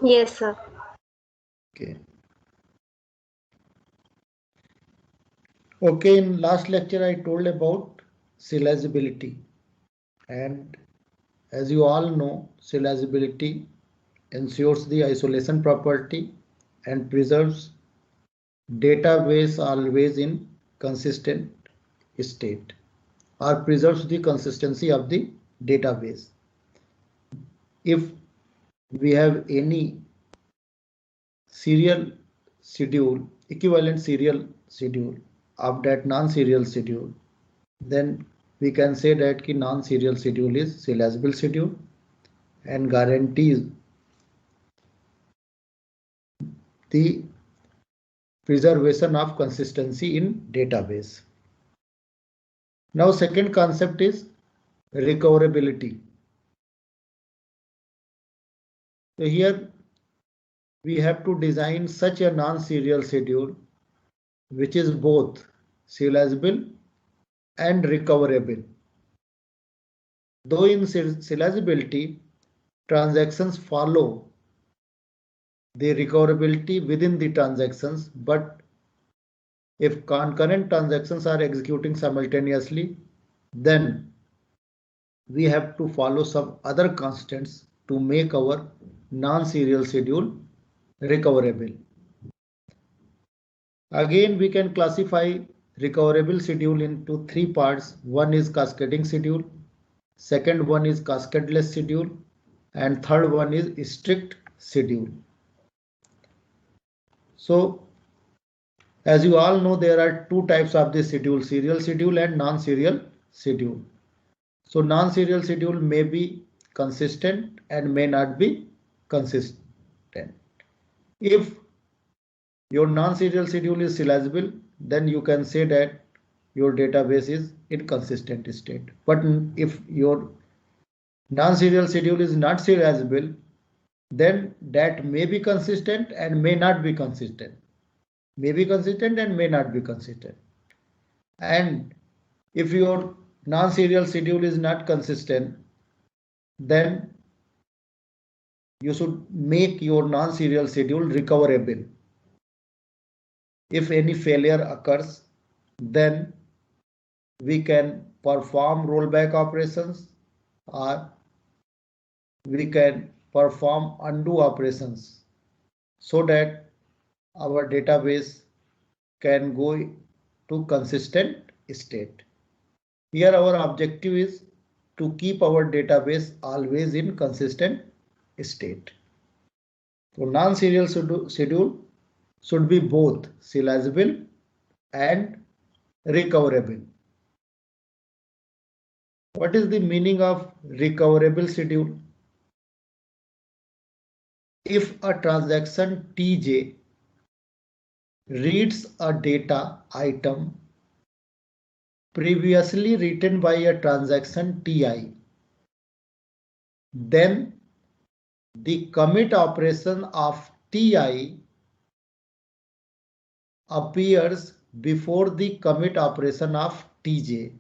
Yes, sir. Okay. Okay, in last lecture I told about serializability, and as you all know, serializability ensures the isolation property and preserves database always in consistent state, or preserves the consistency of the database. If we have any serial schedule, equivalent serial schedule of that non-serial schedule, then we can say that ki non-serial schedule is serializable schedule and guarantees the preservation of consistency in database. Now second concept is recoverability. So here we have to design such a non-serial schedule which is both serializable and recoverable. Though in serializability, transactions follow the recoverability within the transactions, but if concurrent transactions are executing simultaneously, then we have to follow some other constants to make our non-serial schedule recoverable. Again, we can classify recoverable schedule into three parts. One is cascading schedule, second one is cascadeless schedule, and third one is strict schedule. So as you all know, there are two types of the schedule, serial schedule and non-serial schedule. So non-serial schedule may be consistent and may not be consistent. If your non-serial schedule is serializable, then you can say that your database is in consistent state. But if your non-serial schedule is not serializable, then that may be consistent and may not be consistent. May be consistent and may not be consistent. And if your non-serial schedule is not consistent, then you should make your non-serial schedule recoverable. If any failure occurs, then we can perform rollback operations or we can perform undo operations so that our database can go to consistent state. Here our objective is to keep our database always in consistent state. So non-serial schedule should be both serializable and recoverable. What is the meaning of recoverable schedule? If a transaction Tj reads a data item previously written by a transaction Ti, then the commit operation of Ti appears before the commit operation of Tj,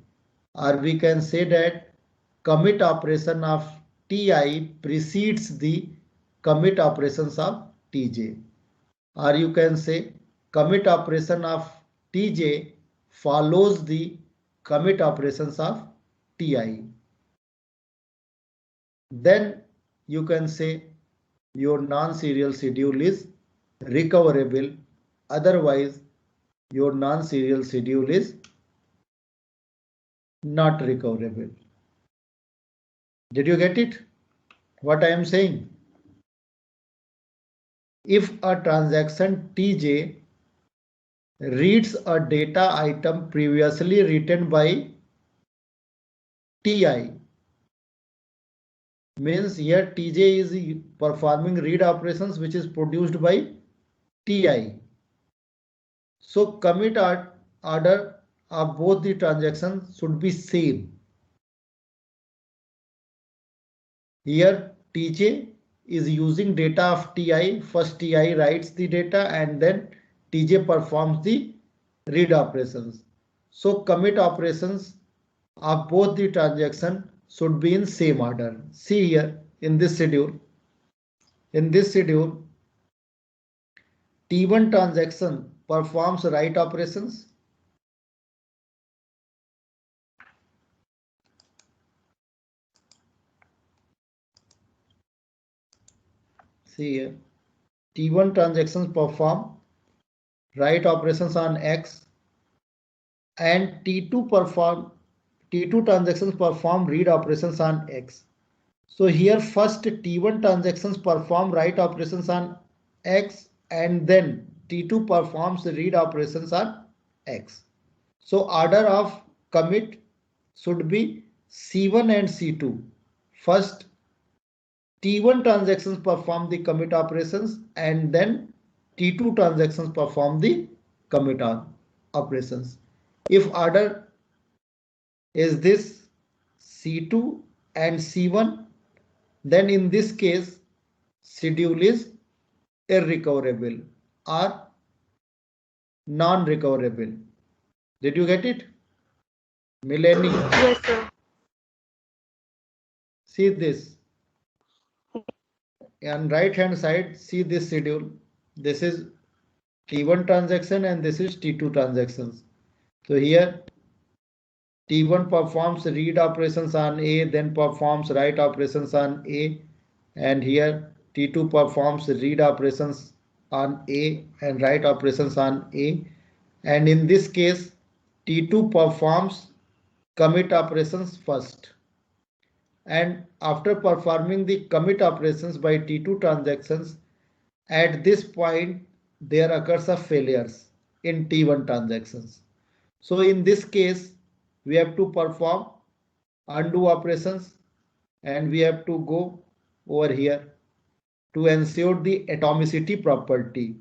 or we can say that commit operation of Ti precedes the commit operations of Tj, or you can say commit operation of Tj follows the commit operations of Ti. Then you can say your non-serial schedule is recoverable, otherwise your non-serial schedule is not recoverable. Did you get it? What I am saying? If a transaction Tj reads a data item previously written by Ti, means here Tj is performing read operations which is produced by Ti. So commit order of both the transactions should be same. Here Tj is using data of Ti. First Ti writes the data and then Tj performs the read operations. So commit operations of both the transaction should be in same order. See here in this schedule, In this schedule, T1 transaction performs write operations. See here, T1 transactions perform write operations on X, and T2 transactions perform read operations on X. So here first T1 transactions perform write operations on X, and then T2 performs read operations on X. So order of commit should be C1 and C2. First T1 transactions perform the commit operations, and then T2 transactions perform the commit operations. If order is this C2 and C1, then in this case schedule is irrecoverable or non-recoverable. Did you get it? Mileni? Yes, sir. See this. On right hand side, see this schedule. This is T1 transaction and this is T2 transactions. So here T1 performs read operations on A, then performs write operations on A, and here T2 performs read operations on A and write operations on A, and in this case T2 performs commit operations first, and after performing the commit operations by T2 transactions, at this point there occurs a failures in T1 transactions. So in this case we have to perform undo operations, and we have to go over here to ensure the atomicity property,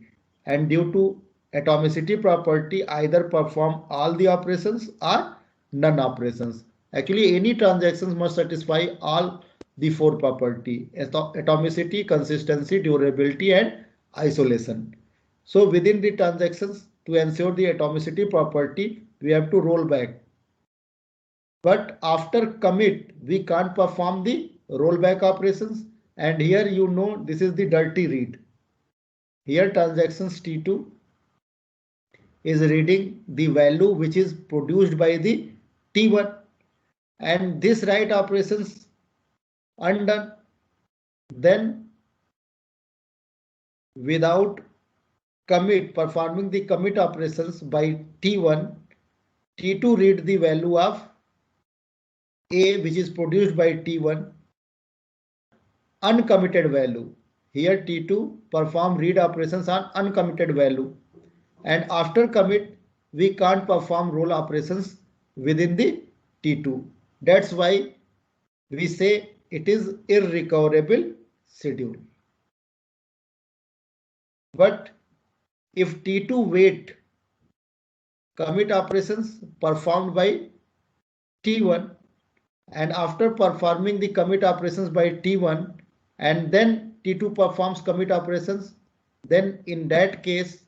and due to atomicity property either perform all the operations or none operations. Actually any transactions must satisfy all the four property: atomicity, consistency, durability and isolation. So within the transactions, to ensure the atomicity property, we have to roll back. But after commit, we can't perform the rollback operations. And here you know this is the dirty read. Here transactions T2 is reading the value which is produced by the T1, and this write operations undone. Then without commit, performing the commit operations by T1, T2 read the value of A which is produced by T1, uncommitted value. Here T2 perform read operations on uncommitted value, and after commit we can't perform roll operations within the T2. That's why we say it is irrecoverable schedule. But if T2 wait commit operations performed by T1, and after performing the commit operations by T1 and then T2 performs commit operations, then in that case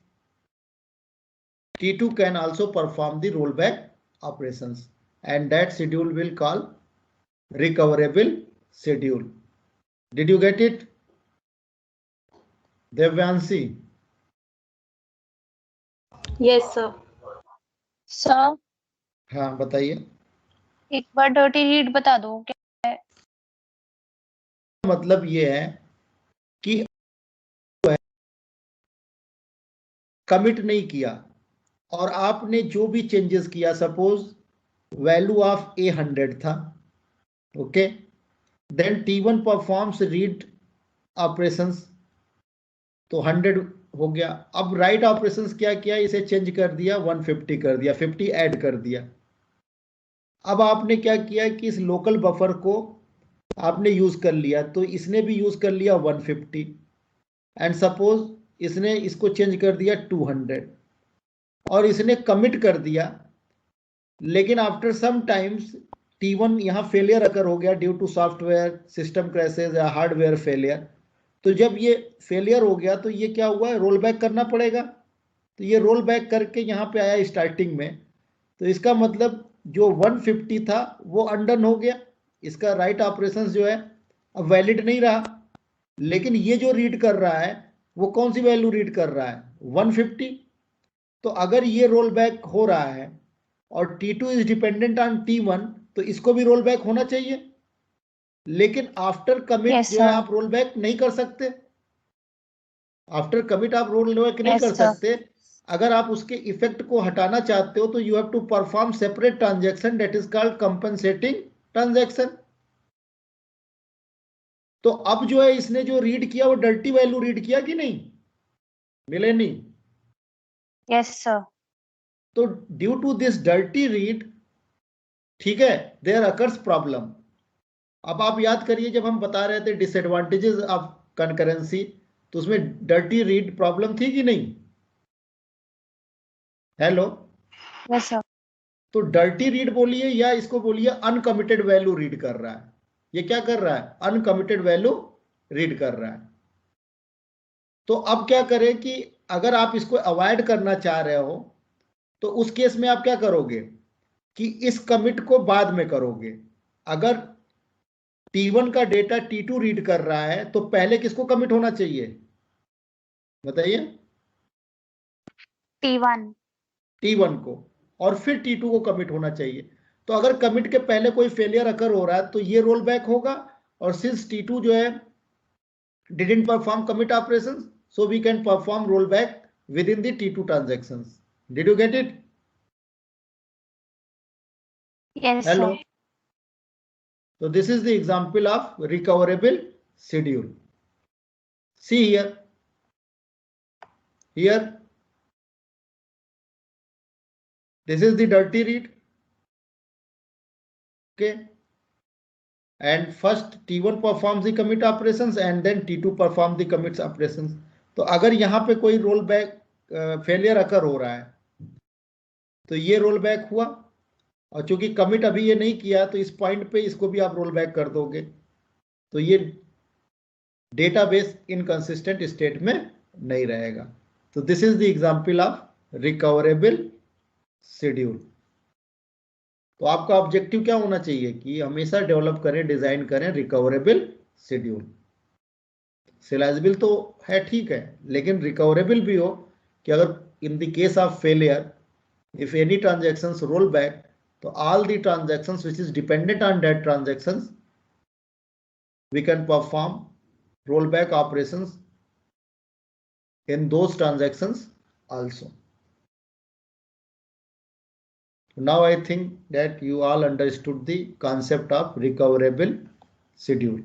T2 can also perform the rollback operations, and that schedule will call recoverable schedule. Did you get it, Devyanshi? Yes, sir. Sir हाँ बताइए. एक बार dirty read बता दो क्या है? मतलब ये है कि कमिट नहीं किया और आपने जो भी चेंजेस किया, सपोज वैल्यू ऑफ ए 100 था, okay, then T1 performs read operations, तो 100 हो गया. अब राइट ऑपरेशंस क्या किया, इसे चेंज कर दिया, 150 कर दिया, 50 ऐड कर दिया. अब आपने क्या किया कि इस लोकल बफर को आपने यूज कर लिया, तो इसने भी यूज कर लिया 150, एंड सपोज इसने इसको चेंज कर दिया 200 और इसने कमिट कर दिया, लेकिन आफ्टर सम टाइम्स T1 यहां फेलियर अकर हो गया due to software system crashes या हार्डवेयर फेलियर. तो जब ये फेलियर हो गया तो ये क्या हुआ, रोल बैक करना पड़ेगा. तो ये रोल बैक करके यहाँ पे आया स्टार्टिंग में, तो इसका मतलब जो 150 था वो अनडन हो गया, इसका राइट ऑपरेशंस जो है अब वैलिड नहीं रहा. लेकिन ये जो रीड कर रहा है वो कौन सी वैल्यू रीड कर रहा है, 150। तो अगर ये रोल बैक हो रहा है और T2 is dependent on T1, तो इसको भी रोल बैक होना चाहिए। लेकिन आफ्टर कमिट Yes, जो है sir. आप रोल बैक नहीं कर सकते, आफ्टर कमिट आप रोल बैक नहीं Yes, कर sir. सकते। अगर आप उसके इफेक्ट को हटाना चाहते हो तो you have to perform separate transaction, that is called compensating transaction. तो अब जो है इसने जो रीड किया वो डर्टी वैल्यू रीड किया कि नहीं, मिले नहीं? Yes, sir. तो due to this dirty read, ठीक है, देयर अकर्स प्रॉब्लम। अब आप याद करिए जब हम बता रहे थे डिसएडवांटेजेस ऑफ कंकरेंसी, तो उसमें डर्टी रीड प्रॉब्लम थी कि नहीं? हेलो? Yes, sir. तो डर्टी रीड बोलिए या इसको बोलिए अनकमिटेड वैल्यू रीड कर रहा है। ये क्या कर रहा है, अनकमिटेड वैल्यू रीड कर रहा है। तो अब क्या करें कि अगर आप इसको अवॉइड करना चाह रहे हो तो उस केस में आप क्या करोगे कि इस कमिट को बाद में करोगे। अगर T1 का डेटा T2 रीड कर रहा है तो पहले किसको कमिट होना चाहिए, बताइए? T1. T1 को, और फिर T2 को कमिट होना चाहिए। तो अगर कमिट के पहले कोई फेलियर अकर हो रहा है तो ये रोल बैक होगा, और सिंस T2 जो है didn't perform commit operations, so we can perform rollback within the T2 transactions. Did you get it? Yes, Hello? sir. So this is the example of recoverable schedule. See here. Here, this is the dirty read. Okay. And first T1 performs the commit operations and then T2 perform the commits operations. तो अगर यहाँ पे कोई roll back failure occur हो रहा है तो ये रोल बैक हुआ, और चूंकि कमिट अभी ये नहीं किया तो इस पॉइंट पे इसको भी आप रोल बैक कर दोगे, तो ये डेटाबेस इनकंसिस्टेंट स्टेट में नहीं रहेगा। तो this is the example of recoverable schedule. तो आपका ऑब्जेक्टिव क्या होना चाहिए कि हमेशा डेवलप करें, डिजाइन करें रिकवरेबल शेड्यूल। सिलाइजेबल तो है, ठीक है, लेकिन रिकवरेबल भी हो कि अगर in the case of failure if any transactions roll back, so all the transactions which is dependent on that transactions, we can perform rollback operations in those transactions also. Now I think that you all understood the concept of recoverable schedule.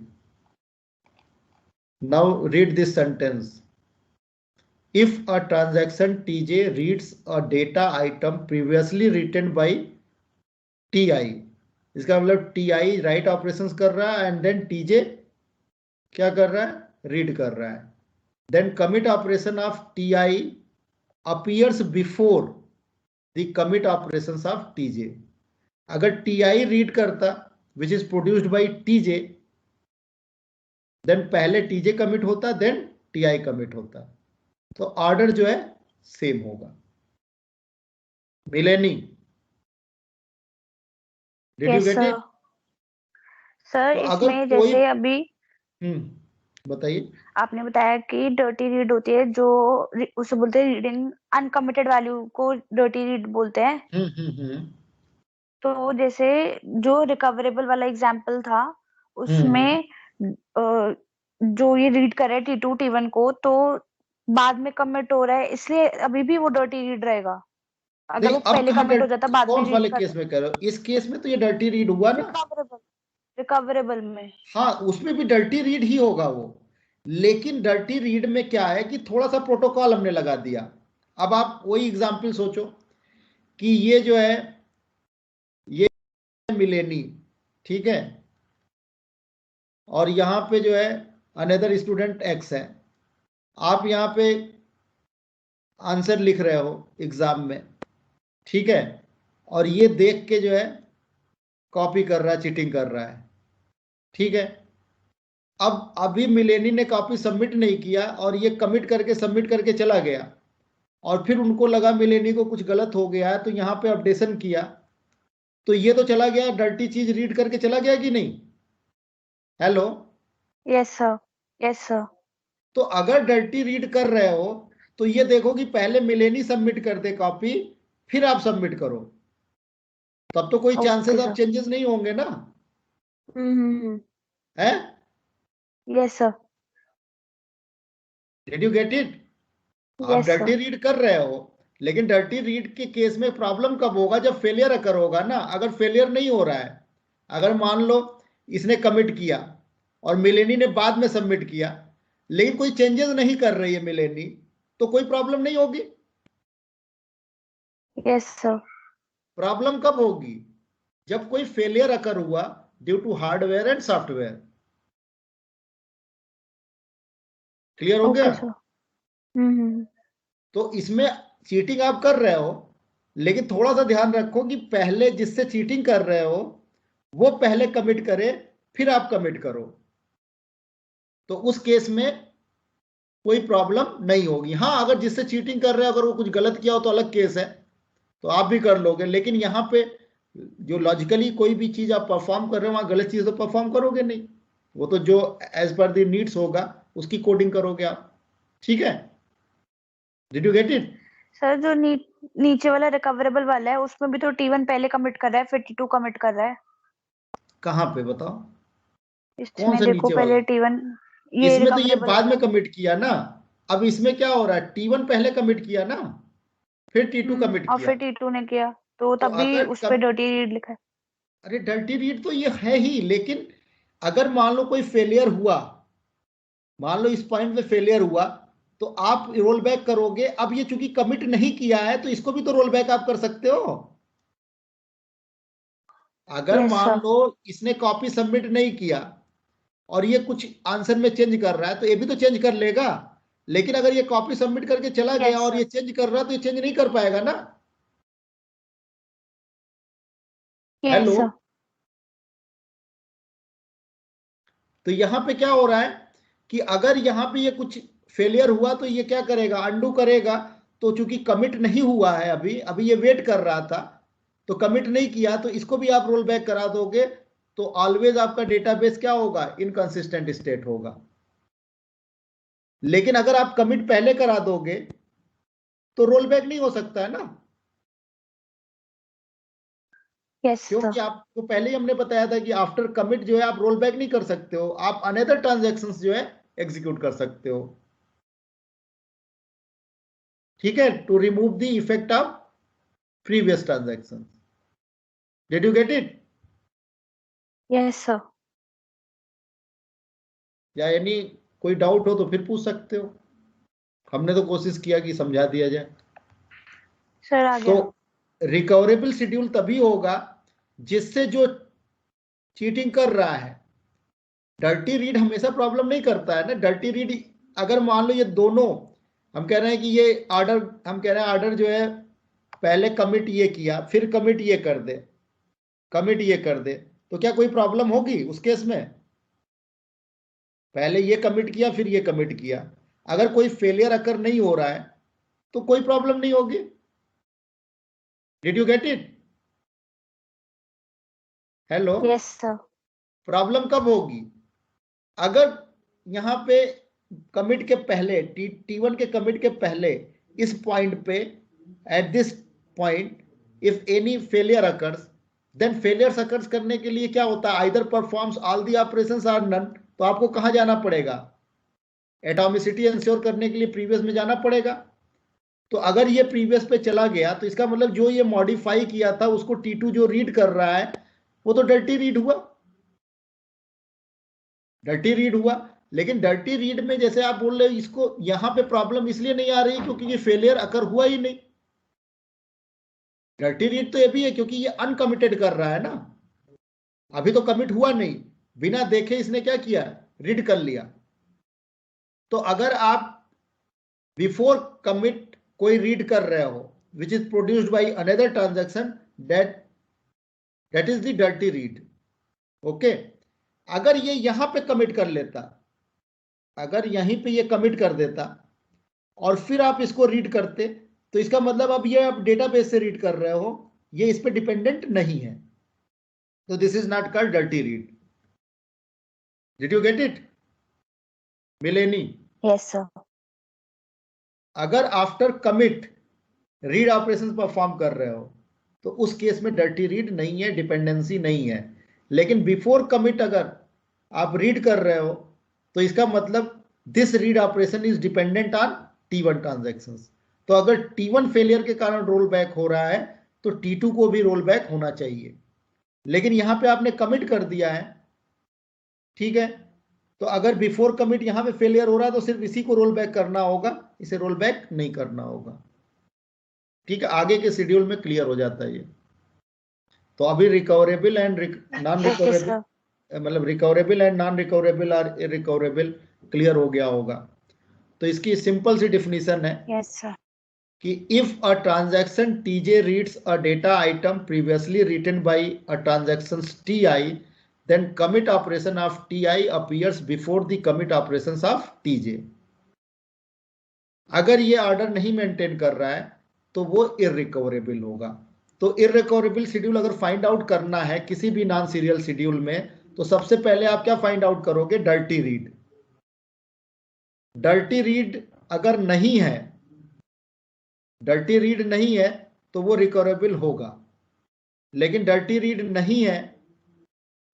Now read this sentence. If a transaction Tj reads a data item previously written by Ti, इसका मतलब Ti right operations कर रहा है and then Tj क्या कर रहा है, read कर रहा है। Then commit operation of Ti appears before the commit operations of Tj। अगर Ti रीड करता which is produced by Tj, then पहले Tj कमिट होता देन Ti कमिट होता, तो ऑर्डर जो है सेम होगा। मिले नहीं? Did you Yes, get sir. It? Sir तो अगर इसमें कोई जैसे अभी बताइए। आपने बताया कि डर्टी रीड होती है जो उसे बोलते हैं रीडिंग अनकमिटेड वैल्यू को डर्टी रीड बोलते हैं। तो जैसे जो रिकवरेबल वाला एग्जांपल था उसमें जो ये रीड कर रहा है T2 T1 को, तो बाद में कमिट हो रहा है, इसलिए अभी भी वो डर्टी रीड रहेगा। अगर वो नहीं, अब पहले कहाँ कमिट हो जाता बाद में कौन वाले रीड कर केस में कह रहे हो? इस केस में तो ये डर्टी रीड हुआ ना। रिकवरेबल में हाँ, उसमें भी डर्टी रीड ही होगा वो, लेकिन डर्टी रीड में क्या है कि थोड़ा सा प्रोटोकॉल हमने लगा दिया। अब आप वही एग्जांपल सोचो कि ये जो है ये मिलेनी, ठीक है, और यहां पे जो है अनदर स्टूडेंट एक्स है। आप यहां पे आंसर लिख रहे हो एग्जाम में, ठीक है, और ये देख के जो है कॉपी कर रहा है, चीटिंग कर रहा है, ठीक है। अब अभी मिलेनी ने कॉपी सबमिट नहीं किया और ये कमिट करके सबमिट करके चला गया, और फिर उनको लगा मिलेनी को कुछ गलत हो गया है तो यहां पे अपडेशन किया, तो ये तो चला गया, डर्टी चीज रीड करके चला गया कि नहीं? Hello? Yes sir. Yes sir. तो अगर डर्टी रीड कर रहे हो तो ये देखो कि पहले मिलेनी सबमिट कर दे कॉपी, फिर आप सबमिट करो, तब तो कोई चांसेस ऑफ चेंजेस नहीं होंगे ना। है? Yes sir. Did you get it? आप यस डर्टी सर। रीड कर रहे हो, लेकिन डर्टी रीड के केस में प्रॉब्लम कब होगा? जब फेलियर अकर होगा ना। अगर फेलियर नहीं हो रहा है, अगर मान लो इसने कमिट किया और मिलेनी ने बाद में सबमिट किया, लेकिन कोई चेंजेस नहीं कर रही है मिलेनी, तो कोई प्रॉब्लम नहीं होगी। Yes sir. प्रॉब्लम कब होगी? जब कोई फेलियर अकर हुआ due to hardware and software. Clear हो गया? Okay sir. तो इसमें चीटिंग आप कर रहे हो, लेकिन थोड़ा सा ध्यान रखो कि पहले जिससे चीटिंग कर रहे हो वो पहले कमिट करे, फिर आप कमिट करो, तो उस केस में कोई प्रॉब्लम नहीं होगी। हाँ, अगर जिससे चीटिंग कर रहे हो अगर वो कुछ गलत किया हो तो अलग केस है, तो आप भी कर लोगे, लेकिन यहां पे जो लॉजिकली कोई भी चीज आप परफॉर्म कर रहे हो वहां गलत चीज तो परफॉर्म करोगे नहीं, वो तो जो एज पर दी नीड्स होगा उसकी कोडिंग करोगे आप। ठीक है? Did you get it? Sir जो नीचे वाला रिकवरेबल वाला है उसमें भी तो T1 पहले कमिट कर रहा है फिर T2 कमिट कर रहा है। कहां पे बताओ? कौन इसमें सा देखो नीचे वाला? पहले T1 ये इसमें तो ये रिकवरेबल बाद वाला। में कमिट किया ना। अब इसमें क्या हो रहा है? T1 पहले कमिट किया ना, फिर T2 कमिट और किया। फिर T2 ने किया तो तो तब भी अगर उस पे डर्टी रीड लिखा है। अरे डर्टी रीड तो ये है ही, लेकिन अगर मान लो कोई फेलियर हुआ, मान लो इस पॉइंट में फेलियर हुआ, तो आप रोल बैक करोगे। अब ये चूंकि कमिट नहीं किया है तो इसको भी तो रोल बैक आप कर सकते हो। अगर यस मान सर। लो इसने कॉपी सबमिट नहीं किया और ये कुछ आंसर में चेंज कर रहा है, तो ये भी तो चेंज कर लेगा। लेकिन अगर ये कॉपी सबमिट करके चला गया यस और सर। ये चेंज कर रहा है तो ये चेंज नहीं कर पाएगा ना। Yes hello? सर। तो यहां पे क्या हो रहा है कि अगर यहां पे ये कुछ फेलियर हुआ तो ये क्या करेगा? अंडू करेगा। तो चूंकि कमिट नहीं हुआ है, अभी अभी ये वेट कर रहा था, तो कमिट नहीं किया, तो इसको भी आप रोल बैक करा दोगे, तो ऑलवेज आपका डेटाबेस क्या होगा? इनकंसिस्टेंट स्टेट होगा। लेकिन अगर आप कमिट पहले करा दोगे तो रोल बैक नहीं हो सकता है ना, यस सर। क्योंकि आपको पहले ही हमने बताया था कि आफ्टर कमिट जो है आप रोल बैक नहीं कर सकते हो, आप अनदर ट्रांजेक्शन जो है एग्जीक्यूट कर सकते हो। ठीक है? To remove the effect of previous transaction. Did you get it? Yes sir. या यानी कोई डाउट हो तो फिर पूछ सकते हो, हमने तो कोशिश किया कि समझा दिया जाए। सर आ तो गया। रिकवरेबल शेड्यूल तभी होगा जिससे जो चीटिंग कर रहा है, डर्टी रीड हमेशा प्रॉब्लम नहीं करता है ना। डर्टी रीड अगर मान लो ये दोनों, हम कह रहे हैं कि ये ऑर्डर, हम कह रहे हैं ऑर्डर जो है पहले कमिट ये किया फिर कमिट ये कर दे, कमिट ये कर दे, तो क्या कोई प्रॉब्लम होगी उस केस में? पहले ये कमिट किया फिर ये कमिट किया, अगर कोई फेलियर अकर नहीं हो रहा है तो कोई प्रॉब्लम नहीं होगी। Did you get it? Hello? Yes sir. Problem कब होगी? अगर यहां पे कमिट के पहले T1 के कमिट के पहले इस पॉइंट पे, at this point, if any failure occurs, then failure occurs करने के लिए क्या होता है? Either performs all the operations or none. तो आपको कहां जाना पड़ेगा? एटॉमिसिटी इंश्योर करने के लिए प्रीवियस में जाना पड़ेगा। तो अगर ये प्रीवियस पे चला गया तो इसका मतलब जो ये मॉडिफाई किया था उसको T2 जो रीड कर रहा है वो तो डर्टी रीड हुआ, डर्टी रीड हुआ। लेकिन डर्टी रीड में जैसे आप बोल रहे हो, इसको यहां पे प्रॉब्लम इसलिए नहीं आ रही क्योंकि ये फेलियर अकर हुआ ही नहीं। डर्टी रीड तो ये भी है क्योंकि ये अनकमिटेड कर रहा है ना, अभी तो कमिट हुआ नहीं, बिना देखे इसने क्या किया? रीड कर लिया। तो अगर आप बिफोर कमिट कोई रीड कर रहे हो विच is produced by another transaction, that is the dirty read. Okay? अगर ये यहां पे कमिट कर लेता, अगर यहीं पे ये कमिट कर देता और फिर आप इसको रीड करते, तो इसका मतलब अब ये आप डेटाबेस से रीड कर रहे हो, ये इस पे डिपेंडेंट नहीं है, तो this is not called dirty read. Did you get it? मिले नहीं? Yes sir. अगर after commit read operation perform कर रहे हो तो उस केस में डर्टी रीड नहीं है, डिपेंडेंसी नहीं है। लेकिन बिफोर कमिट अगर आप रीड कर रहे हो तो इसका मतलब this read operation is dependent on T1 transactions. तो अगर T1 फेलियर के कारण रोल बैक हो रहा है तो T2 को भी रोल बैक होना चाहिए। लेकिन यहां पे आपने कमिट कर दिया है, ठीक है, तो अगर बिफोर कमिट यहां पे फेलियर हो रहा है तो सिर्फ इसी को रोल बैक करना होगा, इसे रोल बैक नहीं करना होगा। ठीक है, आगे के शेड्यूल में क्लियर हो जाता है ये। तो अभी रिकवरेबल एंड नॉन रिकवरेबल, मतलब रिकवरेबल एंड नॉन रिकवरेबल और इरिकवरेबल क्लियर हो गया होगा। तो इसकी सिंपल सी डिफिनीशन है यस सर। कि if a transaction TJ reads a data item previously written by a transaction TI, then commit operation of TI appears before the commit operations of TJ। अगर ये ऑर्डर नहीं maintain कर रहा है तो वो इररिकवरेबल होगा। तो इररिकवरेबल शेड्यूल अगर फाइंड आउट करना है किसी भी नॉन सीरियल शेड्यूल में तो सबसे पहले आप क्या फाइंड आउट करोगे? Dirty read. डर्टी रीड अगर नहीं है, डर्टी रीड नहीं है तो वो रिकवरेबल होगा। लेकिन डर्टी रीड नहीं है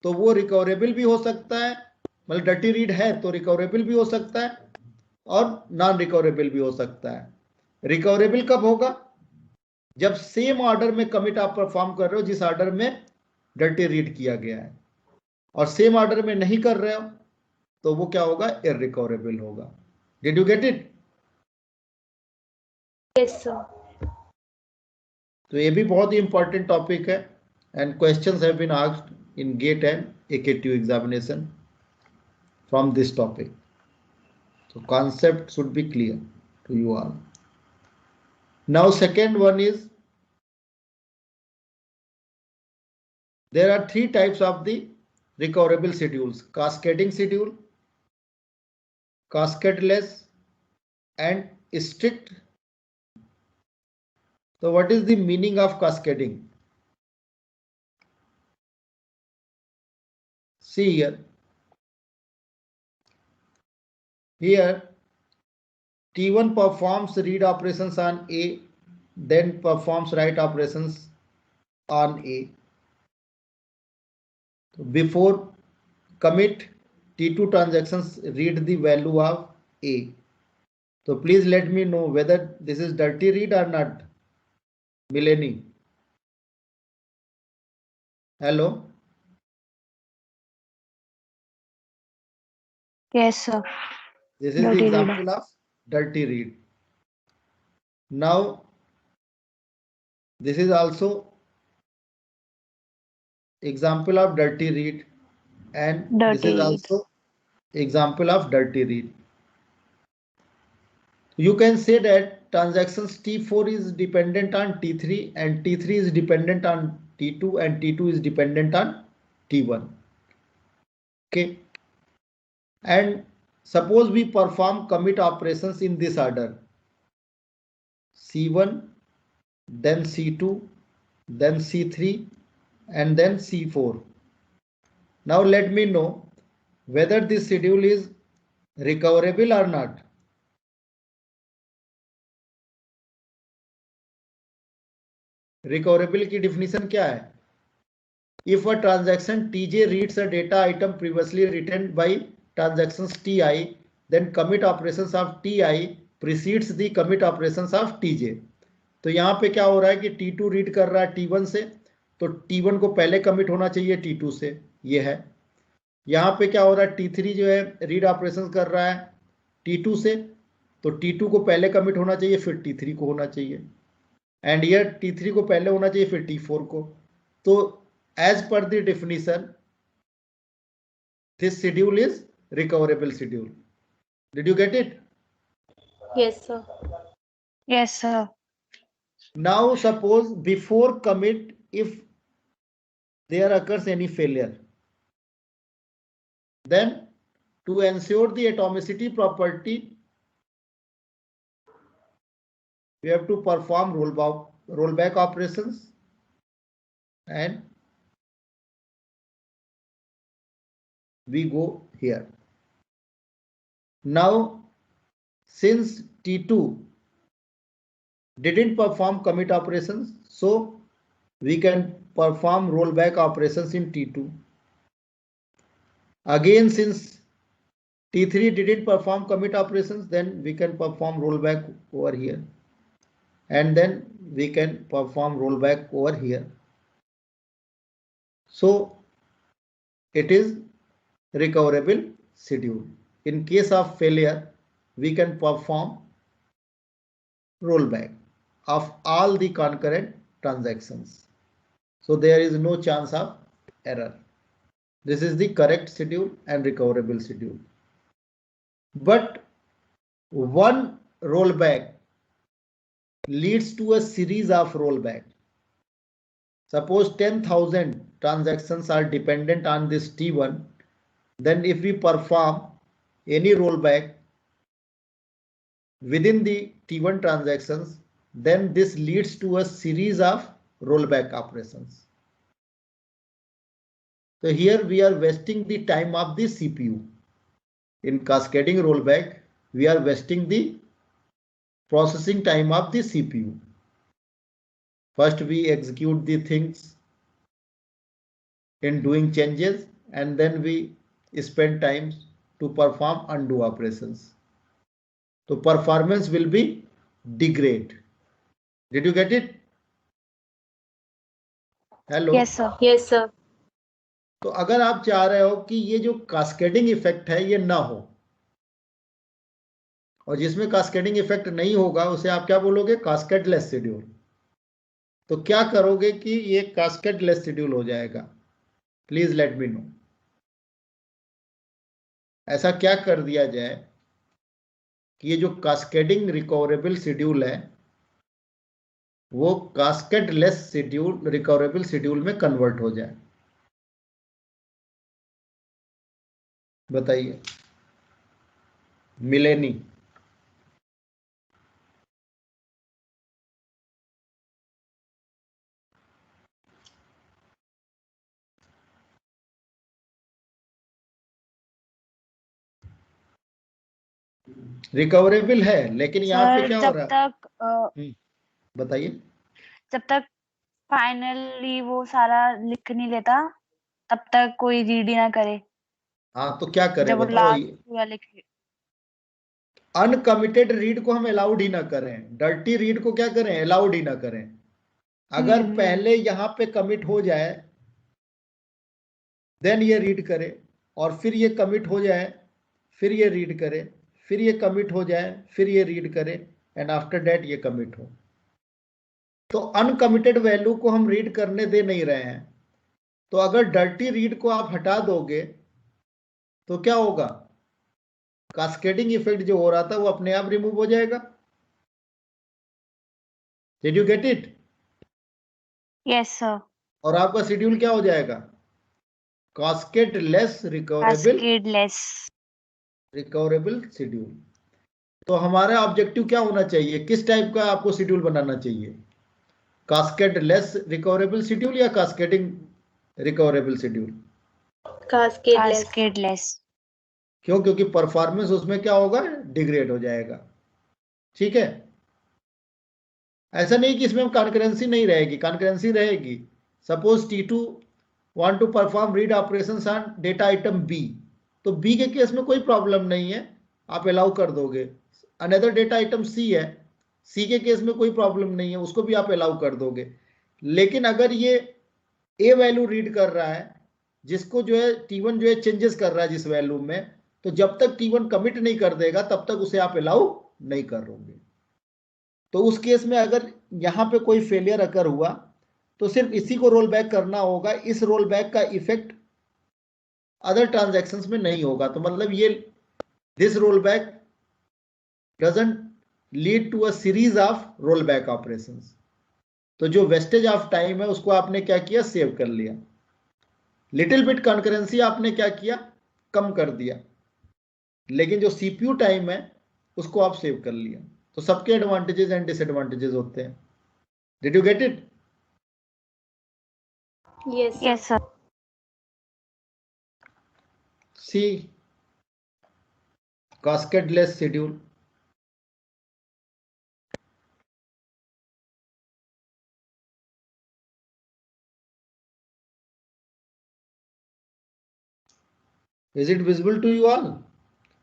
तो वो रिकवरेबल भी हो सकता है, मतलब डर्टी रीड है तो रिकवरेबल भी हो सकता है और नॉन रिकवरेबल भी हो सकता है। रिकवरेबल कब होगा? जब सेम ऑर्डर में कमिट आप परफॉर्म कर रहे हो जिस ऑर्डर में डर्टी रीड किया गया है, और सेम ऑर्डर में नहीं कर रहे हो तो वो क्या होगा? इररिकवरेबल होगा। Did you get it? Yes sir. तो ये भी बहुत ही इंपॉर्टेंट टॉपिक है and questions have been asked in GATE and AKTU examination from this topic. So concept should be clear to you all. Now second one is, there are three types of the recoverable schedules: cascading schedule, cascadeless and strict. So what is the meaning of cascading? See here. Here T1 performs read operations on A, then performs write operations on A. So before commit, T2 transactions read the value of A. So please let me know whether this is dirty read or not. Mileni. Hello. Yes sir. This is Dirty the read. example of dirty read. Now this is also example of dirty read, and this Dirty is read. also example of dirty read. You can say that transactions T4 is dependent on T3 and T3 is dependent on T2 and T2 is dependent on T1. Okay. And suppose we perform commit operations in this order: C1, then C2, then C3, and then C4. Now let me know whether this schedule is recoverable or not. Recoverable की definition क्या है? If a transaction TJ reads a data item previously written by transactions TI, then commit operations of TI precedes the commit operations of TJ. तो यहाँ पे क्या हो रहा है कि T2 रीड कर रहा है T1 से, तो T1 को पहले कमिट होना चाहिए T2 से, ये है। यहाँ पे क्या हो रहा है, T3 जो है रीड ऑपरेशन कर रहा है T2 से, तो T2 को पहले कमिट होना चाहिए फिर T3 को होना चाहिए, एंड ईयर T3 को पहले होना चाहिए फिर T4 को। तो as per the definition this schedule is recoverable schedule. Did you get it? Yes sir. Yes sir. Now suppose before commit, if there occurs any failure, then to ensure the atomicity property, we have to perform rollback operations, and we go here. Now, since T2 didn't perform commit operations, so we can perform rollback operations in T2. Again, since T3 didn't perform commit operations, then we can perform rollback over here. And then we can perform rollback over here. So it is recoverable schedule. In case of failure, we can perform rollback of all the concurrent transactions. So there is no chance of error. This is the correct schedule and recoverable schedule. But one rollback leads to a series of rollback. Suppose 10,000 transactions are dependent on this T1. Then if we perform any rollback within the T1 transactions, then this leads to a series of rollback operations. So here we are wasting the time of the CPU. In cascading rollback, we are wasting the processing time of the CPU. First we execute the things in doing changes, and then we spend time to perform undo operations. So performance will be degrade. Did you get it? Hello? Yes, sir. Yes, sir. तो अगर आप चाह रहे हो कि ये जो cascading effect है ये ना हो, और जिसमें कास्केडिंग इफेक्ट नहीं होगा उसे आप क्या बोलोगे? कास्केडलेस शेड्यूल. तो क्या करोगे कि ये कास्केडलेस शेड्यूल हो जाएगा? Please let me know. ऐसा क्या कर दिया जाए कि ये जो कास्केडिंग रिकवरेबल शेड्यूल है वो कास्केडलेस शेड्यूल रिकवरेबल शेड्यूल में कन्वर्ट हो जाए? बताइए. मिलेनी. रिकवरेबल है, लेकिन यहाँ पे क्या हो रहा है? बताइए. जब तक फाइनली वो सारा लिख नहीं लेता तब तक कोई रीड ही ना करे. हाँ, तो क्या करें जब वो बताओ? लास्ट पूरा लिखे. अनकमिटेड रीड को हम अलाउड ही ना करें, डर्टी रीड को क्या करें? अलाउड ही ना करें. अगर पहले यहां पे कमिट हो जाए देन ये रीड करे, और फिर ये कमिट हो जाए फिर ये रीड करे, फिर ये कमिट हो जाए फिर ये रीड करे, एंड आफ्टर दैट ये कमिट हो. तो अनकमिटेड वैल्यू को हम रीड करने दे नहीं रहे हैं. तो अगर डर्टी रीड को आप हटा दोगे तो क्या होगा? कास्केडिंग इफेक्ट जो हो रहा था वो अपने आप रिमूव हो जाएगा. Did you get it? Yes sir. और आपका शेड्यूल क्या हो जाएगा? कास्केडलेस रिकवरेबल शेड्यूल. तो हमारा ऑब्जेक्टिव क्या होना चाहिए? किस टाइप का आपको शेड्यूल बनाना चाहिए? कास्केडलेस रिकवरेबल शेड्यूल या कास्केडिंग रिकवरेबल शेड्यूल? कास्केडलेस. क्यों? क्योंकि परफॉर्मेंस उसमें क्या होगा? डिग्रेड हो जाएगा. ठीक है. ऐसा नहीं कि इसमें कॉन्करेंसी नहीं रहेगी, कॉन्करेंसी रहेगी. Suppose T2 want to perform read operations on data item B, तो B के केस में कोई प्रॉब्लम नहीं है, आप अलाउ कर दोगे. अनदर डेटा आइटम C है, C के केस में कोई प्रॉब्लम नहीं है, उसको भी आप अलाउ कर दोगे. लेकिन अगर ये A वैल्यू रीड कर रहा है जिसको जो है T1 जो है चेंजेस कर रहा है जिस वैल्यू में, तो जब तक T1 कमिट नहीं कर देगा तब तक उसे आप अलाउ नहीं करोगे. तो उस केस में अगर यहां पे कोई फेलियर अकर हुआ तो सिर्फ इसी को रोल बैक करना होगा. इस रोल बैक का इफेक्ट अदर ट्रांजैक्शंस में नहीं होगा. तो मतलब ये this roll back doesn't lead to a series of roll back operations. तो जो वेस्टेज ऑफ टाइम है उसको आपने क्या किया? सेव कर लिया. लिटिल बिट कॉन्करेंसी आपने क्या किया? कम कर दिया. लेकिन जो सीपीयू टाइम है उसको आप सेव कर लिया. तो सबके एडवांटेजेस एंड डिसएडवांटेजेस होते हैं. Did you get it? Yes sir. See cascadeless schedule. Is it visible to you all?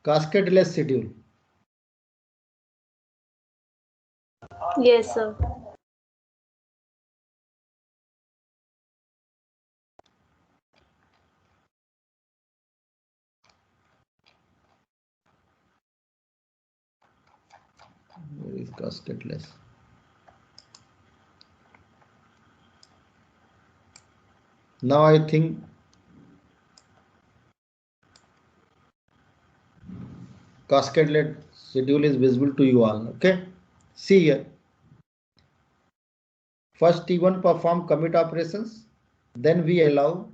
Cascadeless schedule. Yes, sir. Where is cascadeless? Now I think cascadeless schedule is visible to you all. Okay, see here. First T1 perform commit operations, then we allow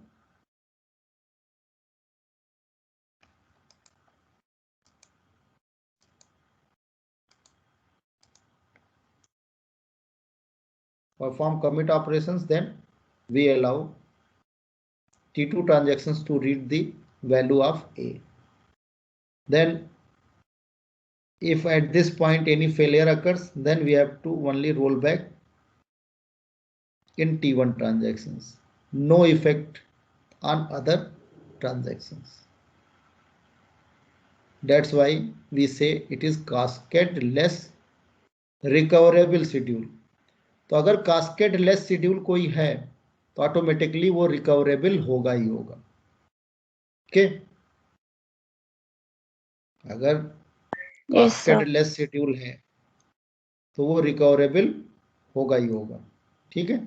perform commit operations, then we allow T2 transactions to read the value of A. Then if at this point any failure occurs, then we have to only roll back in T1 transactions. No effect on other transactions. That's why we say it is cascadeless recoverable schedule. तो अगर cascadeless schedule कोई है तो automatically वो recoverable होगा ही होगा. Okay, अगर cascadeless schedule है तो वो रिकवरेबल होगा ही होगा. ठीक है,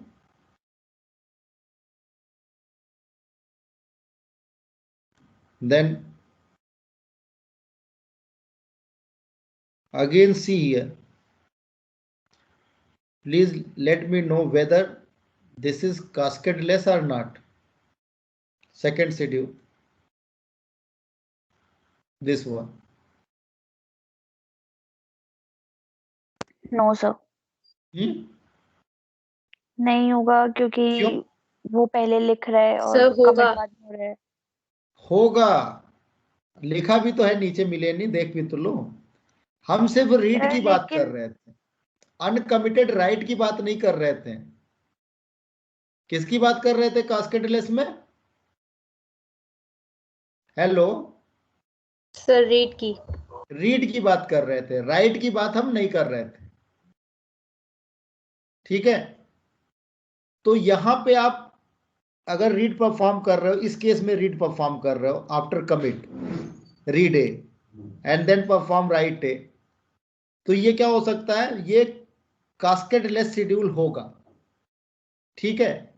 then again see here. Please let me know whether this is cascadeless or not. Second schedule, this one. No sir, नहीं होगा क्योंकि क्यों? वो पहले लिख रहा है और सर होगा. कमिट बाद में हो रहा है. होगा, लिखा भी तो है नीचे, मिले नहीं, देख भी तो लो. हम सिर्फ रीड की बात कर रहे थे, अनकमिटेड राइट की बात नहीं कर रहे थे. किसकी बात कर रहे थे कास्केडलेस में? हेलो सर रीड की. रीड की बात कर रहे थे, राइट की बात हम नहीं कर रहे थे. ठीक है, तो यहां पे आप अगर रीड परफॉर्म कर रहे हो, इस केस में रीड परफॉर्म कर रहे हो after commit read A and then perform write A, तो ये क्या हो सकता है? ये कास्केडलेस शेड्यूल होगा. ठीक है,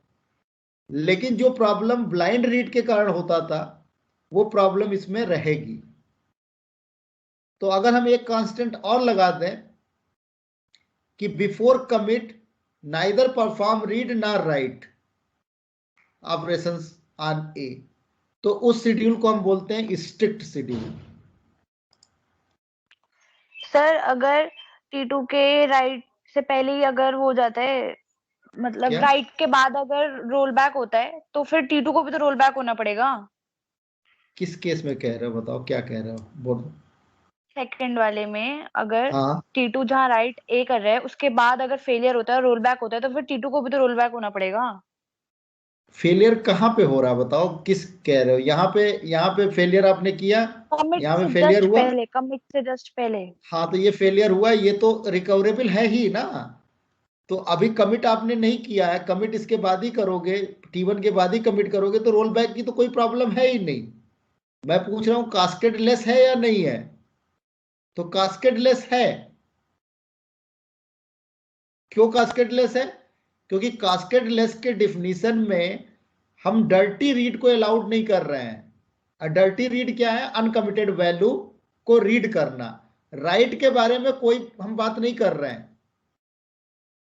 लेकिन जो प्रॉब्लम ब्लाइंड रीड के कारण होता था वो प्रॉब्लम इसमें रहेगी. तो अगर हम एक कांस्टेंट और लगा दें कि before commit neither perform read nor write operations on A, तो उस शेड्यूल को हम बोलते हैं स्ट्रिक्ट शेड्यूल. सर अगर T2 के राइट से पहले ही अगर हो जाता है, मतलब राइट के बाद अगर रोल बैक होता है तो फिर T2 को भी तो रोल बैक होना पड़ेगा. किस केस में कह रहे हो? बताओ क्या कह रहे हो, बोलो. सेकंड वाले में अगर T2 जहां राइट ए कर रहा है उसके बाद अगर फेलियर होता है, रोल बैक होता है, तो फिर T2 को भी तो रोल बैक होना पड़ेगा. फेलियर कहाँ पे हो रहा है बताओ, किस कह रहे हो? यहाँ पे फेलियर आपने किया, यहाँ पे फेलियर हुआ, कमिट से जस्ट पहले. हाँ, तो ये फेलियर हुआ, ये तो रिकवरेबल है ही ना. तो अभी कमिट आपने नहीं किया है, कमिट इसके बाद ही करोगे, T1 के बाद ही कमिट करोगे, तो रोल बैक की तो कोई प्रॉब्लम है ही नहीं. मैं पूछ रहा हूं कास्केडलेस है या नहीं है? तो कास्केडलेस है. क्यों कास्केडलेस है? क्योंकि कास्केडलेस के डिफिनीशन में हम डर्टी रीड को अलाउड नहीं कर रहे हैं. डर्टी रीड क्या है? अनकमिटेड वैल्यू को रीड करना. राइट के बारे में कोई हम बात नहीं कर रहे हैं.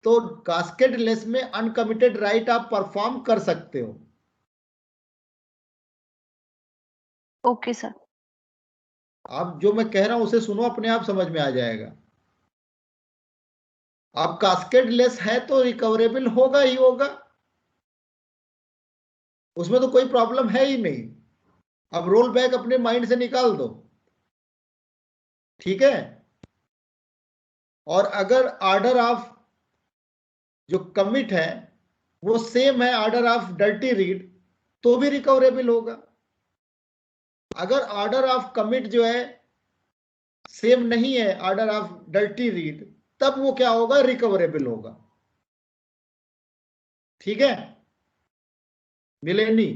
तो कास्केडलेस में अनकमिटेड राइट आप परफॉर्म कर सकते हो. Okay sir. आप जो मैं कह रहा हूं उसे सुनो, अपने आप समझ में आ जाएगा. आप कास्केडलेस है तो रिकवरेबल होगा ही होगा, उसमें तो कोई प्रॉब्लम है ही नहीं. अब रोल बैक अपने माइंड से निकाल दो. ठीक है। और अगर ऑर्डर ऑफ जो कमिट है वो सेम है ऑर्डर ऑफ डर्टी रीड तो भी रिकवरेबल होगा। अगर ऑर्डर ऑफ कमिट जो है सेम नहीं है ऑर्डर ऑफ डर्टी रीड तब वो क्या होगा, रिकवरेबल होगा। ठीक है, मिलेनी?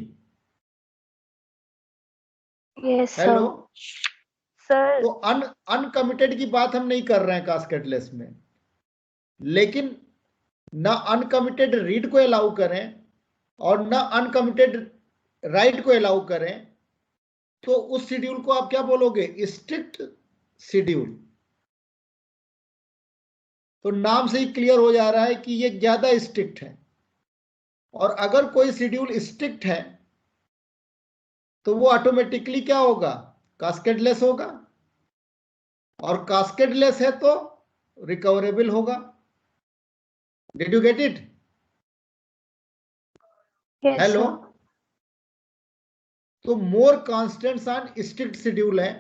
Yes hello sir. तो अनकमिटेड की बात हम नहीं कर रहे हैं कास्केटलेस में, लेकिन ना अनकमिटेड रीड को अलाउ करें और ना अनकमिटेड राइट को अलाउ करें, तो उस शेड्यूल को आप क्या बोलोगे, स्ट्रिक्ट शेड्यूल। तो नाम से ही क्लियर हो जा रहा है कि ये ज्यादा स्ट्रिक्ट है। और अगर कोई शेड्यूल स्ट्रिक्ट है तो वो ऑटोमेटिकली क्या होगा, कास्केडलेस होगा, और कास्केडलेस है तो रिकवरेबल होगा। Did you get it? Hello तो more constants on strict schedule है,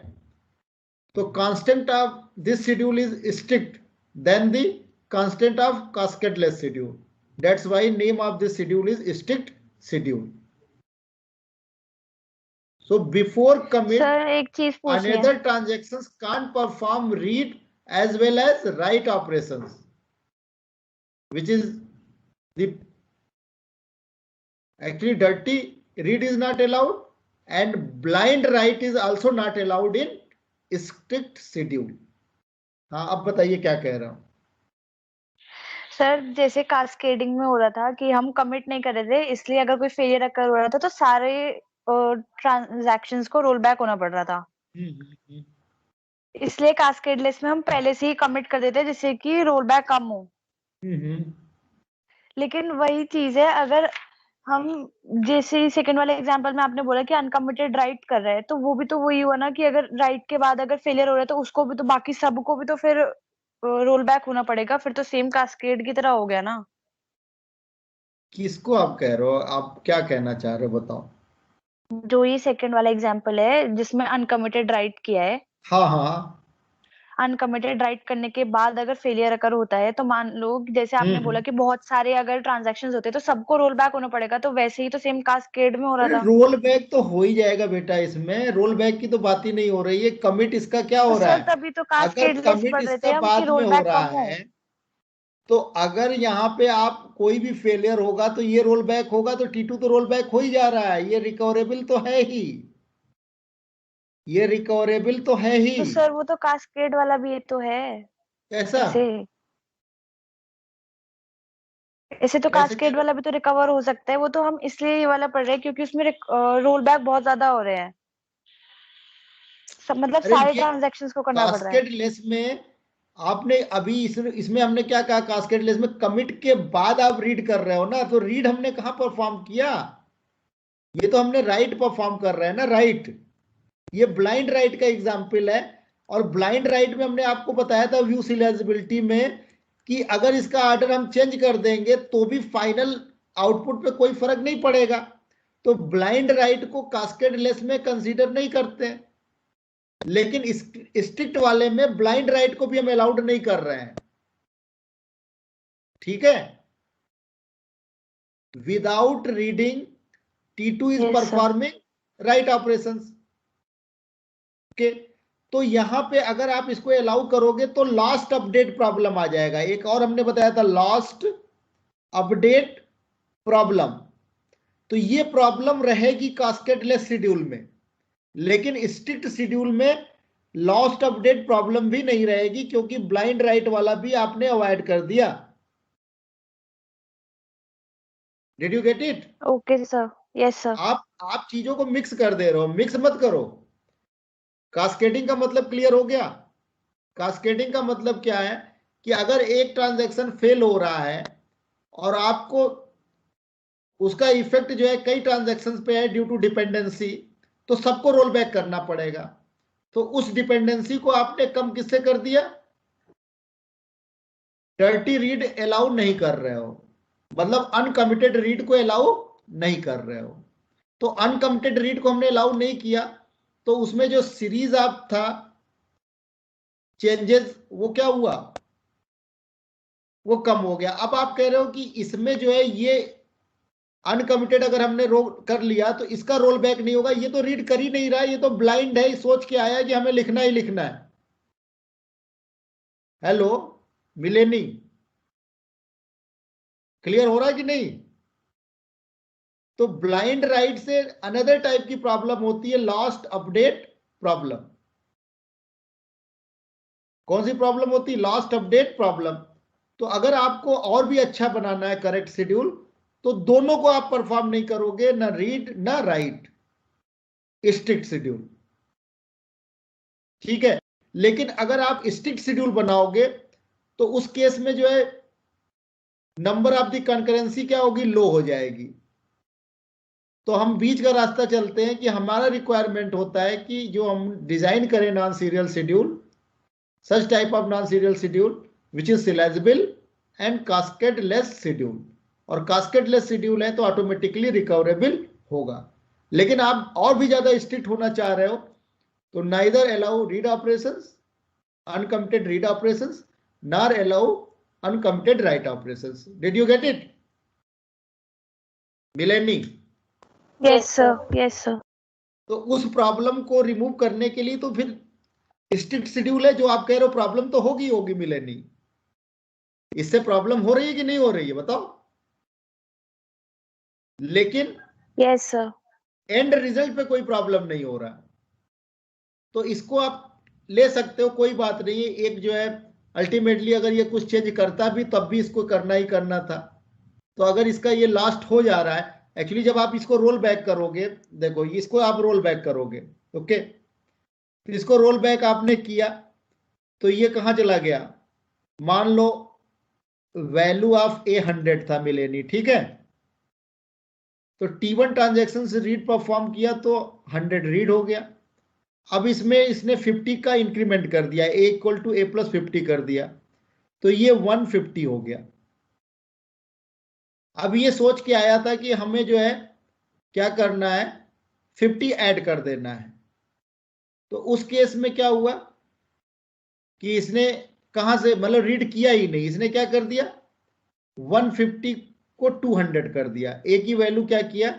तो constant of this schedule is strict then the constant of cascadeless schedule. That's why name of this schedule is strict schedule. So before commit, sir एक चीज पूछनी another है। transactions can't perform read as well as write operations, which is the actually dirty read is not allowed and blind write is also not allowed in strict schedule. हाँ अब बताइए क्या कह रहा हूँ। सर जैसे कास्केडिंग में हो रहा था कि हम कमिट नहीं कर रहे थे, इसलिए अगर कोई फेलियर अकर हो रहा था तो सारे ट्रांजैक्शंस को रोल बैक होना पड़ रहा था। इसलिए कास्केडलेस में हम पहले से ही कमिट कर देते हैं जिससे कि रोल बैक कम हो। लेकिन वही चीज है, अगर हम जैसे सेकंड वाले एग्जांपल में आपने बोला कि अनकमिटेड राइट कर रहे हैं, तो वो भी तो वही हुआ ना कि अगर राइट के बाद अगर फेलियर हो रहा है तो उसको भी तो, बाकी सबको भी तो फिर रोल बैक होना पड़ेगा, फिर तो सेम कास्केड की तरह हो गया ना। किसको आप कह रहे हो, आप क्या कहना चाह रहे हो बताओ। जो ये सेकंड वाला एग्जांपल है जिसमें अनकमिटेड राइट किया है, हाँ हाँ अनकमिटेड राइट करने के बाद अगर फेलियर अकर होता है तो मान लो जैसे आपने बोला कि बहुत सारे अगर ट्रांजैक्शंस होते हैं तो सबको रोल बैक होना पड़ेगा, तो वैसे ही तो सेम कास्केड में हो रहा अरे था। रोल बैक तो हो ही जाएगा बेटा, इसमें रोल बैक की तो बात ही नहीं हो रही है। कमिट इसका क्या तो हो रहा सर है, तभी तो अगर कास्केडलेस कमिट पढ़ रहे इसका थे हम कि बाद में रोल हो बैक रहा कम हो। है, तो अगर यहाँ पे आप कोई भी फेलियर होगा तो ये रोल बैक होगा, तो T2 तो रोल बैक हो ही जा रहा है, ये रिकवरेबल तो है ही, ये रिकवरेबल तो है ही। तो सर वो तो कास्केड वाला भी तो है। ऐसा ऐसे ऐसे तो ऐसे क्या, कास्केड वाला भी तो रिकवर हो सकता है, वो तो हम इसलिए ये वाला पढ़ रहे हैं क्योंकि उसमें रोल बैक बहुत ज्यादा हो रहे हैं, मतलब अरे सारे ये ट्रांजैक्शंस को करना पड़ रहा है। कास्केड लेस में आपने अभी इसमें हमने क्या कहा, कास्केड लेस में कमिट के बाद आप रीड कर रहे हो ना, तो रीड हमने कहाँ परफॉर्म किया, ये तो हमने राइट परफॉर्म कर रहे हैं ना, राइट। ये ब्लाइंड राइट का एग्जाम्पल है, और ब्लाइंड राइट में हमने आपको बताया था व्यू सीरियलाइजेबिलिटी में कि अगर इसका ऑर्डर हम चेंज कर देंगे तो भी फाइनल आउटपुट पे कोई फर्क नहीं पड़ेगा। तो ब्लाइंड राइट को कास्केड लेस में कंसीडर नहीं करते, लेकिन स्ट्रिक्ट वाले में ब्लाइंड राइट को भी हम अलाउड नहीं कर रहे हैं। ठीक है, without reading T2 is performing right operations के। तो यहां पे अगर आप इसको अलाउ करोगे तो लास्ट अपडेट प्रॉब्लम आ जाएगा। एक और हमने बताया था लास्ट अपडेट प्रॉब्लम, तो ये प्रॉब्लम रहेगी कास्केडलेस शेड्यूल में, लेकिन स्ट्रिक्ट शेड्यूल में लॉस्ट अपडेट प्रॉब्लम भी नहीं रहेगी क्योंकि ब्लाइंड राइट वाला भी आपने अवॉइड कर दिया। Did you get it? Okay sir, yes sir. आप चीजों को मिक्स कर दे रहे हो, मिक्स मत करो। कास्केडिंग का मतलब क्लियर हो गया। कास्केडिंग का मतलब क्या है कि अगर एक ट्रांजैक्शन फेल हो रहा है और आपको उसका इफेक्ट जो है कई ट्रांजैक्शंस पे है ड्यू टू डिपेंडेंसी, तो सबको रोल बैक करना पड़ेगा। तो उस डिपेंडेंसी को आपने कम किससे कर दिया, डर्टी रीड अलाउ नहीं कर रहे हो, मतलब अनकमिटेड रीड को अलाउ नहीं कर रहे हो। तो अनकमिटेड रीड को हमने अलाउ नहीं किया, तो उसमें जो सीरीज ऑफ था चेंजेस वो क्या हुआ, वो कम हो गया। अब आप कह रहे हो कि इसमें जो है ये अनकमिटेड अगर हमने रोल कर लिया तो इसका रोल बैक नहीं होगा, ये तो रीड कर ही नहीं रहा है, ये तो ब्लाइंड है, सोच के आया कि हमें लिखना ही लिखना है। हेलो मिलेनी, क्लियर हो रहा है कि नहीं? तो ब्लाइंड राइट से अनदर टाइप की प्रॉब्लम होती है लास्ट अपडेट प्रॉब्लम। कौन सी प्रॉब्लम होती है? Last update problem. तो अगर आपको और भी अच्छा बनाना है करेक्ट शेड्यूल, तो दोनों को आप परफॉर्म नहीं करोगे, ना रीड ना राइट, स्ट्रिक्ट शेड्यूल, ठीक है। लेकिन अगर आप स्ट्रिक्ट शेड्यूल बनाओगे तो उस केस में जो है नंबर ऑफ द कंकरेंसी क्या होगी, लो हो जाएगी। तो हम बीच का रास्ता चलते हैं कि हमारा रिक्वायरमेंट होता है कि जो हम डिजाइन करें non serial schedule, such type of non-serial schedule which is serializable and cascade-less schedule, और cascade-less schedule है तो ऑटोमेटिकली रिकवरेबल होगा। लेकिन आप और भी ज्यादा स्ट्रिक्ट होना चाह रहे हो तो neither allow read operations, uncommitted read operations, nor allow uncommitted write operations. Did you get it? मिलेनी? Yes sir, yes sir. तो उस प्रॉब्लम को रिमूव करने के लिए तो फिर स्ट्रिक्ट शेड्यूल है जो आप कह रहे हो, प्रॉब्लम तो होगी होगी मिलेनी। इससे प्रॉब्लम हो रही है कि नहीं हो रही है बताओ? लेकिन यस सर, एंड रिजल्ट पे कोई प्रॉब्लम नहीं हो रहा, तो इसको आप ले सकते हो, कोई बात नहीं है। एक जो है अल्टीमेटली अगर ये कुछ चेंज करता भी तब भी इसको करना ही करना था। तो अगर इसका ये लास्ट हो जा रहा है, एक्चुअली जब आप इसको रोल बैक करोगे, देखो इसको आप रोल बैक करोगे, ओके, तो इसको रोल बैक आपने किया तो ये कहां चला गया, मान लो वैल्यू ऑफ ए 100 था मिलेनी, ठीक है। तो T1 ट्रांजेक्शन से रीड परफॉर्म किया तो 100 रीड हो गया। अब इसमें इसने 50 का इंक्रीमेंट कर दिया, a equal to a plus 50 कर दिया, तो ये 150 हो गया। अब ये सोच के आया था कि हमें जो है क्या करना है, 50 ऐड कर देना है। तो उस केस में क्या हुआ कि इसने कहां से, मतलब रीड किया ही नहीं, इसने क्या कर दिया 150 को 200 कर दिया, ए की वैल्यू क्या किया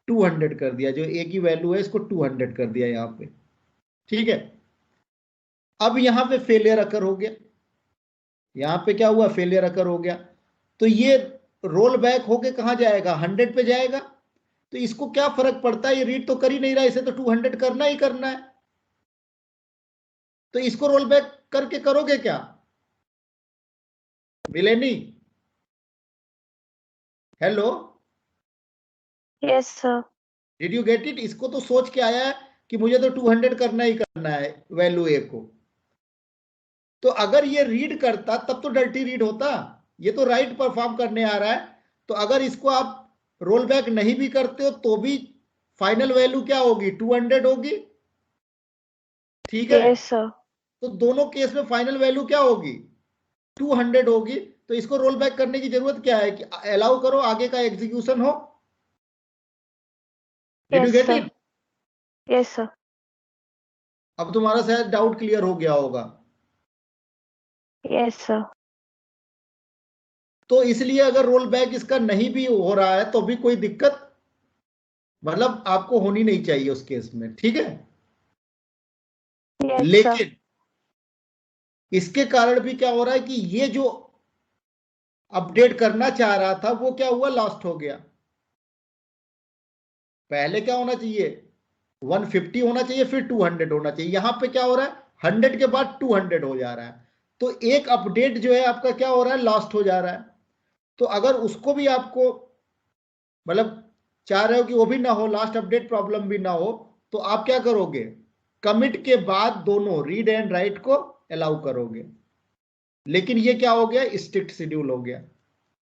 200 कर दिया, जो ए की वैल्यू है इसको 200 कर दिया यहां पे, ठीक है। अब यहां पे फेलियर अकर हो गया, यहां पे क्या हुआ, फेलियर अकर हो गया। तो ये रोल बैक होके कहां जाएगा, 100 पे जाएगा। तो इसको क्या फर्क पड़ता है, ये रीड तो कर ही नहीं रहा, इसे तो 200 करना ही करना है। तो इसको रोल बैक करके करोगे क्या मिलेनी? Hello, yes sir. Did you get it? इसको तो सोच के आया है कि मुझे तो 200 करना ही करना है वैल्यू ए को। तो अगर ये रीड करता तब तो डर्टी रीड होता, ये तो राइट परफॉर्म करने आ रहा है। तो अगर इसको आप रोल बैक नहीं भी करते हो तो भी फाइनल वैल्यू क्या होगी, 200 होगी, ठीक है। Yes sir. तो दोनों केस में फाइनल वैल्यू क्या होगी, 200 होगी। तो इसको रोल बैक करने की जरूरत क्या है कि अलाउ करो आगे का एग्जीक्यूशन हो। Did you get it? Yes sir. अब तुम्हारा शायद डाउट क्लियर हो गया होगा। Yes sir. तो इसलिए अगर रोल बैक इसका नहीं भी हो रहा है तो भी कोई दिक्कत मतलब आपको होनी नहीं चाहिए उस केस में, ठीक है। लेकिन इसके कारण भी क्या हो रहा है कि ये जो अपडेट करना चाह रहा था वो क्या हुआ, लॉस्ट हो गया। पहले क्या होना चाहिए, 150 होना चाहिए, फिर 200 होना चाहिए, यहां पे क्या हो रहा है 100 के बाद 200 हो जा रहा है। तो एक अपडेट जो है आपका क्या हो रहा है, लॉस्ट हो जा रहा है। तो अगर उसको भी आपको मतलब चाह रहे हो कि वो भी ना हो, लास्ट अपडेट प्रॉब्लम भी ना हो, तो आप क्या करोगे, कमिट के बाद दोनों रीड एंड राइट को अलाउ करोगे। लेकिन ये क्या हो गया, स्ट्रिक्ट शेड्यूल हो गया।